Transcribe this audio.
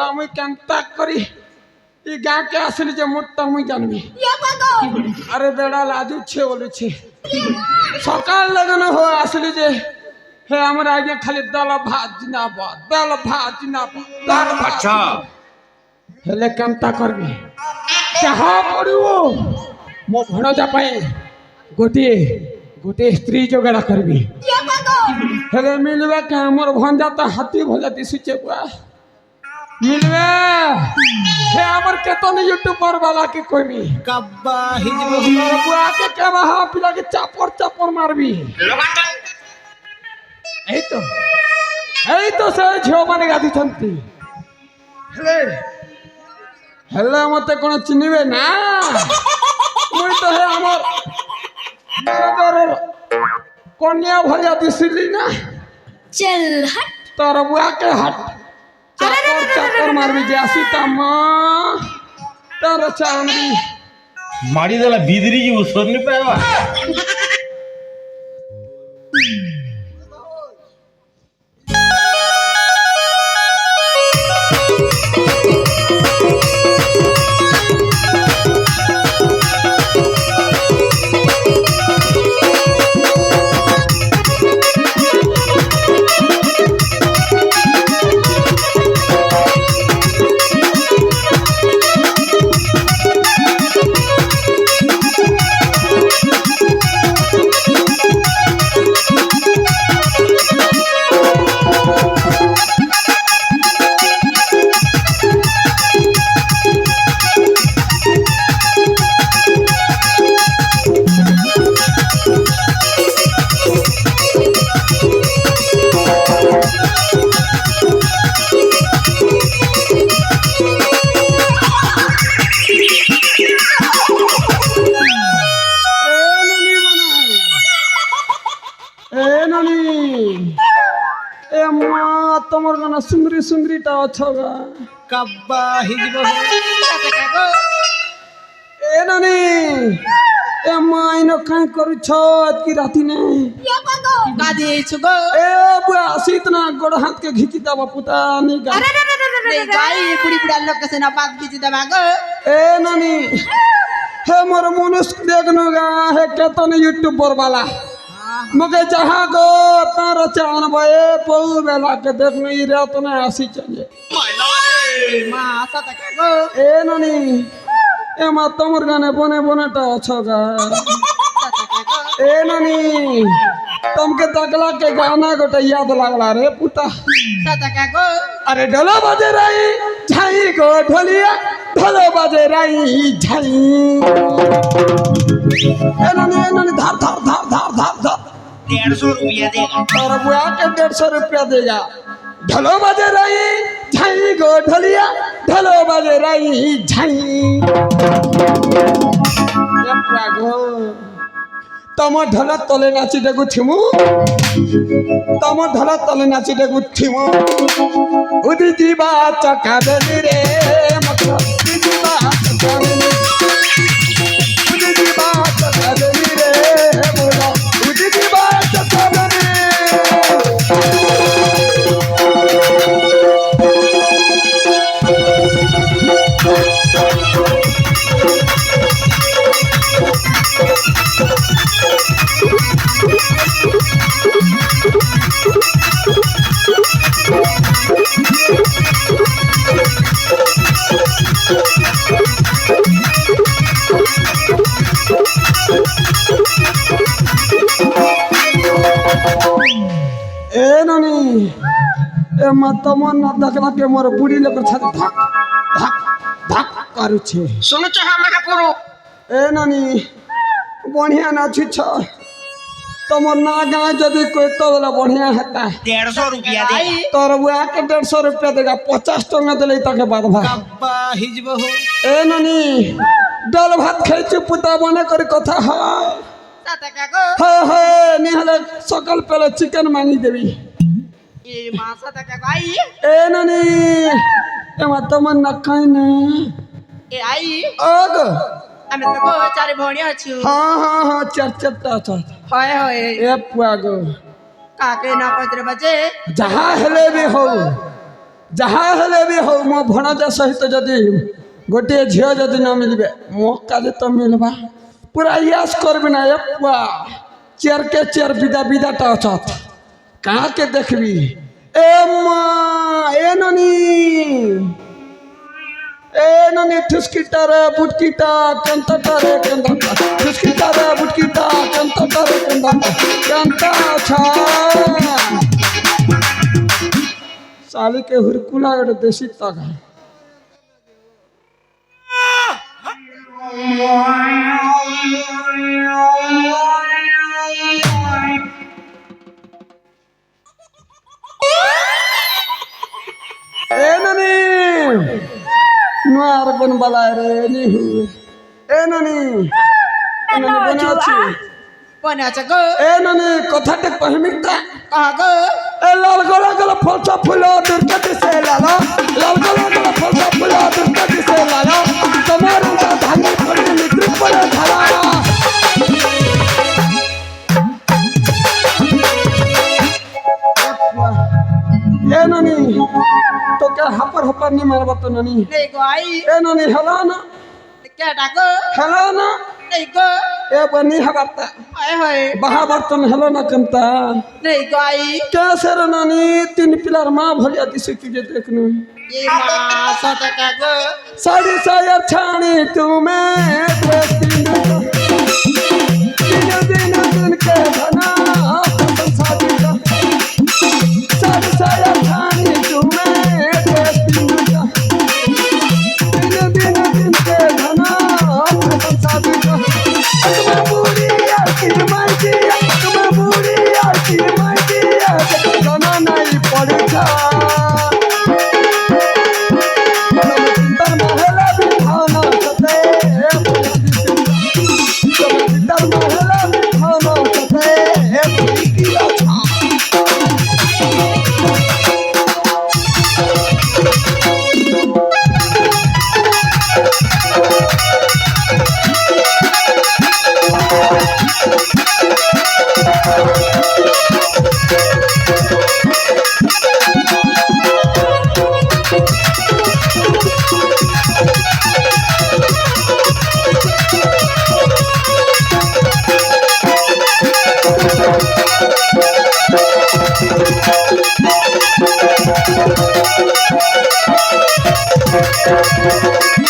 আমি কেনতা করি এই গাঁকে আসলে যে মোটটা মুই জানবি আরে বেড়া লাজুছে বলেছে সকাল লাগানো হয়ে আসলে যে হে আমার আগে খালি দল ভাত জিনাবাদ দল ভাত জিনাবাদ দল আচ্ছা হেলে কেনতা করবি যাহা পড়িব মো ভଣଜା ପାଇଁ ଗୋଟିଏ ଗୋଟିଏ ସ୍ତ୍ରୀ ଯୋଗାଡ଼ କରିବି ହେଲେ ମିଳିବା କି ଆମର ଭଞ୍ଜା ତ ହାତୀ ଭଳିଆ ଦିଶୁଛେ ବୁଆ मिलवे हे हमर केतन यूट्यूबर वाला के कोइमी कब्बा हिजबो बुआ के केवा हा पिला के चापर मारबी एई तो से झियो माने गादी छंती हेले मते कोन चिनिबे ना मुई तो हे हमर नगर कन्या भलिया दिसली ना चल हट तोर बुआ के हट चापर मारबी जासी तम्मा तर चांदी मारी देला बिदरी जी उसर नहीं पावा तमर गाना सुंदरी सुंदरी टा छगा कब्बा हिजबो ए नानी ए माइनो काय करू छत की राती ने या पागो गादी छगो ए बुआ सीतना गोड़ हाथ के घिची दबा पुता नी गा अरे गाई बुड़ी बुड़ा लोग के ना बात घिची दबा गो ए नानी हे मोर मनुष्य देखनो गा हे केतन यूट्यूबर वाला मगे जहाँ गो तार चान भए पौ बेला के देखने ई रात ने आसी चले मां आसा तक गो ए नानी ए मा तमर गाने बने बनेटा छगा ए नानी तुमके तकला के गाना गोटे याद लागला रे पुता सतका गो अरे ढोलो बजे रही झाई गो ढोलिया ढोलो बजे रही झाई ए नानी धार धार धार धार धार धार 150 रुपया देगा और बुआ के 150 रुपया देगा ढोलो बजे रही झाई गो ढोलिया ढोलो बजे रही झाई तम ढोल तले नाची डेगु थिमु तम ढोल तले नाची डेगु थिमु उदी जीवा चका देली रे मत उदी जीवा चका देली उदी जीवा चका देली रे बोला उदी जीवा चका देली एमा तमन्ना देखला के मोर बुढ़ी लोग छाती धक धक धक करुछे শুনুছ হ্যাঁ মহাপুরু ए नानी बढ़िया नाची छ तमर ना गाँव जदि कोई तो बोला बढ़िया हेता 150 रुपया देगा तोर बुआ के 150 रुपया देगा 50 टंगा दिले तके बाद भा कब्बा हिजबो ए नानी डाल भात खाइछु पुता बने कर कथा है টাকা গো हे निहले सकल पहले चिकन मांगी देवी এই মাছ টাকা গাই ए नानी एमा तमन्ना काइने এ আই अग আমি তো গো চারি ভণি আছি हाँ चार चट्टा था হয় হয় ए पुआग কাকে না কইতে বাজে जहाँ हेले भी हो मो भणजा सहित जदि गोटे झील जदि न मिलबे मौका जे तो मिलबा पूरा यास करबे ना ए पुआ चेर के चेर विदा विदा टा छत कहाँ के देखबी ए माँ ए ननी ठुसकीटा रे बुटकीटा कंतटा रे कंतटा ठुसकीटा रे बुटकीटा कंतटा रे कंतटा कंता छा साली के हुरकुला और देसी तक ए ननी नुआर बन बला रे नी हु ए ननी बनाची কোন আছে গো ए ननी कथाटे कहमिकता কহ গো ए लाल गला गला फलसा फुला दुर्गा दिसे लाला लाल गला गला फलसा फुला दुर्गा दिसे लाला तुम्हारे का धानी पड़े मित्र पड़े धारा ए ननी तो क्या हपर नहीं मारबा तो ननी নেই গো আই ए ननी हला ना কেটা গো हला ना নেই গো ए बनी हबरता হয় হয় बहा बर्तन हला ना कंता নেই গো আই कैसे रे नानी तीन पिलर माँ भलिया दिसे तुझे देखनु এই মাছ টাকা গো साड़ी साया छानी तुम्हें दिन के धना साड़ी साया छानी तुम्हें दिन के धना तुम्हें बूढ़ी आती माइटिया तुम्हें बूढ़ी आती माइटिया धना नहीं पड़ेगा Thank you.